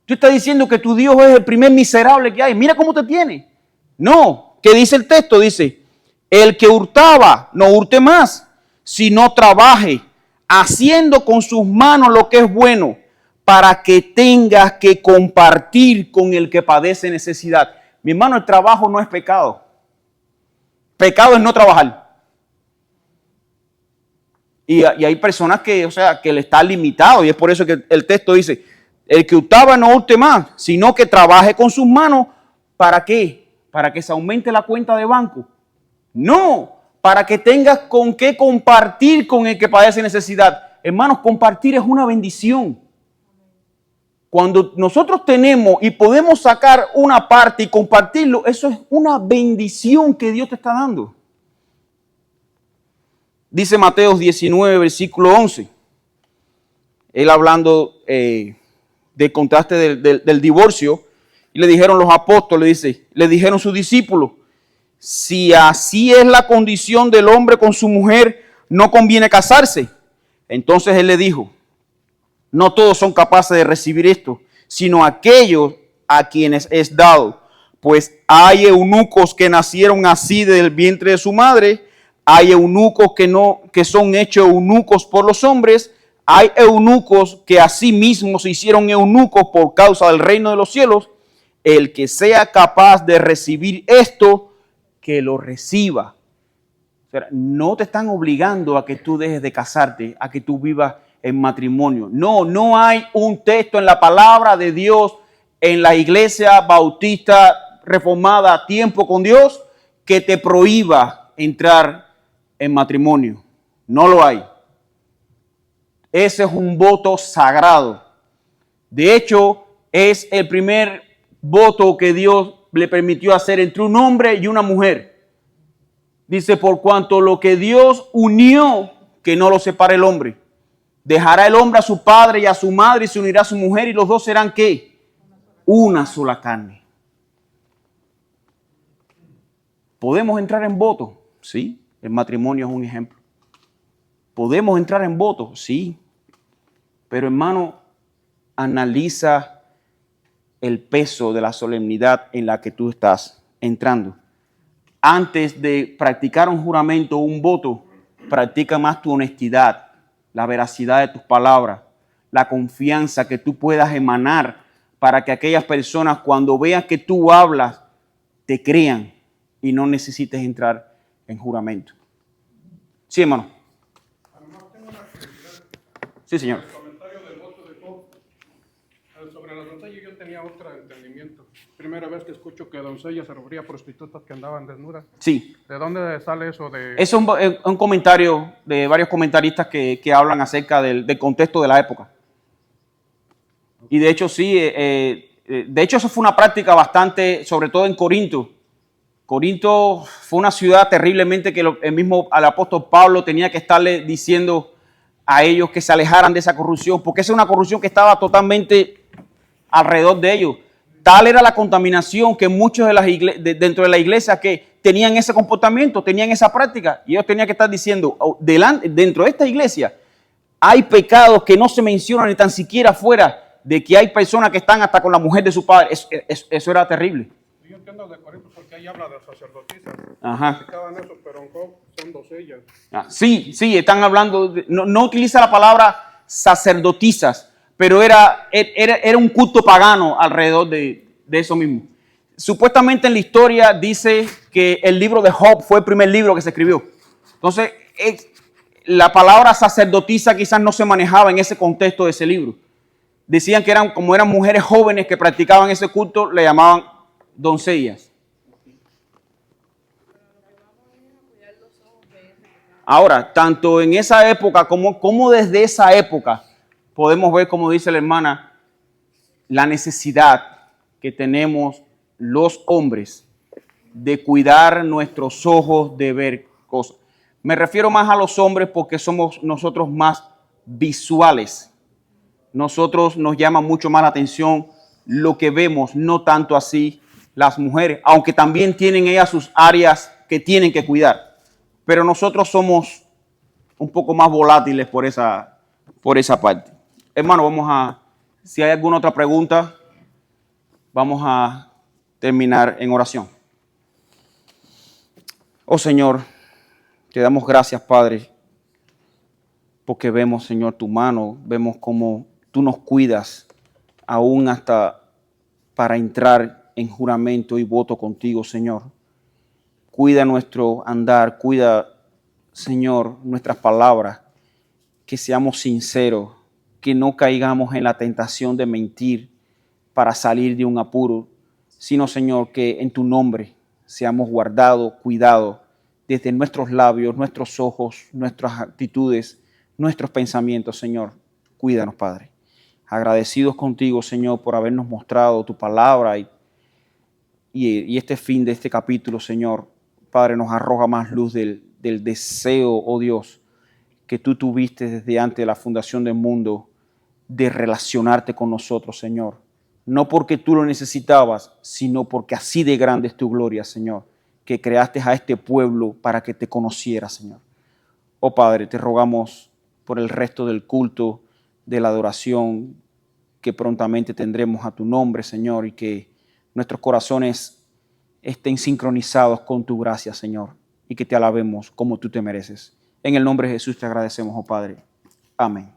Tú estás diciendo que tu Dios es el primer miserable que hay. Mira cómo te tiene. No, ¿qué dice el texto? Dice, el que hurtaba, no hurte más, sino trabaje, haciendo con sus manos lo que es bueno, para que tengas que compartir con el que padece necesidad. Mi hermano, el trabajo no es pecado. Pecado es no trabajar. Y hay personas que le está limitado, y es por eso que el texto dice, el que hurtaba no hurte más, sino que trabaje con sus manos, ¿para qué? Para que se aumente la cuenta de banco. No, para que tengas con qué compartir con el que padece necesidad. Hermanos, compartir es una bendición. Cuando nosotros tenemos y podemos sacar una parte y compartirlo, eso es una bendición que Dios te está dando. Dice Mateo 19, versículo 11. Él hablando del contraste del divorcio. Y le dijeron los apóstoles, le dijeron sus discípulos, si así es la condición del hombre con su mujer, no conviene casarse. Entonces él le dijo, no todos son capaces de recibir esto, sino aquellos a quienes es dado. Pues hay eunucos que nacieron así del vientre de su madre, hay eunucos que son hechos eunucos por los hombres, hay eunucos que a sí mismos se hicieron eunucos por causa del reino de los cielos. El que sea capaz de recibir esto, que lo reciba. O sea, no te están obligando a que tú dejes de casarte, a que tú vivas en matrimonio. No hay un texto en la palabra de Dios, en la iglesia bautista reformada Tiempo con Dios, que te prohíba entrar en matrimonio. No lo hay. Ese es un voto sagrado. De hecho, es el primer voto que Dios le permitió hacer entre un hombre y una mujer. Dice, por cuanto lo que Dios unió, que no lo separe el hombre. Dejará el hombre a su padre y a su madre y se unirá a su mujer y los dos serán ¿qué? Una sola carne. ¿Podemos entrar en voto? Sí, el matrimonio es un ejemplo. ¿Podemos entrar en voto? Sí. Pero hermano, analiza el peso de la solemnidad en la que tú estás entrando. Antes de practicar un juramento o un voto, practica más tu honestidad, la veracidad de tus palabras, la confianza que tú puedas emanar para que aquellas personas cuando vean que tú hablas, te crean y no necesites entrar en juramento. Sí, hermano. Sí, señor. El comentario del voto de Job sobre las doncella yo tenía otro entendimiento. Primera vez que escucho que doncella se refería a prostitutas que andaban desnudas. Sí. ¿De dónde sale eso de...? Es un comentario de varios comentaristas que hablan acerca del contexto de la época. Y de hecho sí, de hecho eso fue una práctica bastante, sobre todo en Corinto. Corinto fue una ciudad terriblemente que el mismo al apóstol Pablo tenía que estarle diciendo a ellos que se alejaran de esa corrupción, porque esa es una corrupción que estaba totalmente alrededor de ellos. Tal era la contaminación que muchos dentro de la iglesia que tenían ese comportamiento, tenían esa práctica, y ellos tenían que estar diciendo, dentro de esta iglesia hay pecados que no se mencionan ni tan siquiera fuera de que hay personas que están hasta con la mujer de su padre. Eso era terrible. Yo entiendo de Corinto porque ahí habla de sacerdotisas. Ajá. Practicaban eso, pero en Job son doncellas. Sí, están hablando, no utiliza la palabra sacerdotisas, pero era un culto pagano alrededor de eso mismo. Supuestamente en la historia dice que el libro de Job fue el primer libro que se escribió. Entonces, la palabra sacerdotisa quizás no se manejaba en ese contexto de ese libro. Decían que como eran mujeres jóvenes que practicaban ese culto, le llamaban doncellas. Ahora, tanto en esa época como desde esa época, podemos ver, como dice la hermana, la necesidad que tenemos los hombres de cuidar nuestros ojos de ver cosas. Me refiero más a los hombres porque somos nosotros más visuales. Nosotros nos llama mucho más la atención lo que vemos, no tanto así las mujeres, aunque también tienen ellas sus áreas que tienen que cuidar. Pero nosotros somos un poco más volátiles por esa parte. Hermano, si hay alguna otra pregunta, vamos a terminar en oración. Oh Señor, te damos gracias, Padre, porque vemos, Señor, tu mano, vemos cómo tú nos cuidas aún hasta para entrar en juramento y voto contigo, Señor. Cuida nuestro andar, cuida, Señor, nuestras palabras, que seamos sinceros, que no caigamos en la tentación de mentir para salir de un apuro, sino, Señor, que en tu nombre seamos guardados, cuidados, desde nuestros labios, nuestros ojos, nuestras actitudes, nuestros pensamientos, Señor. Cuídanos, Padre. Agradecidos contigo, Señor, por habernos mostrado tu palabra y este fin de este capítulo, Señor. Padre, nos arroja más luz del deseo, oh Dios, que tú tuviste desde antes de la fundación del mundo de relacionarte con nosotros, Señor. No porque tú lo necesitabas, sino porque así de grande es tu gloria, Señor, que creaste a este pueblo para que te conociera, Señor. Oh Padre, te rogamos por el resto del culto, de la adoración que prontamente tendremos a tu nombre, Señor, y que nuestros corazones estén sincronizados con tu gracia, Señor, y que te alabemos como tú te mereces. En el nombre de Jesús te agradecemos, oh Padre. Amén.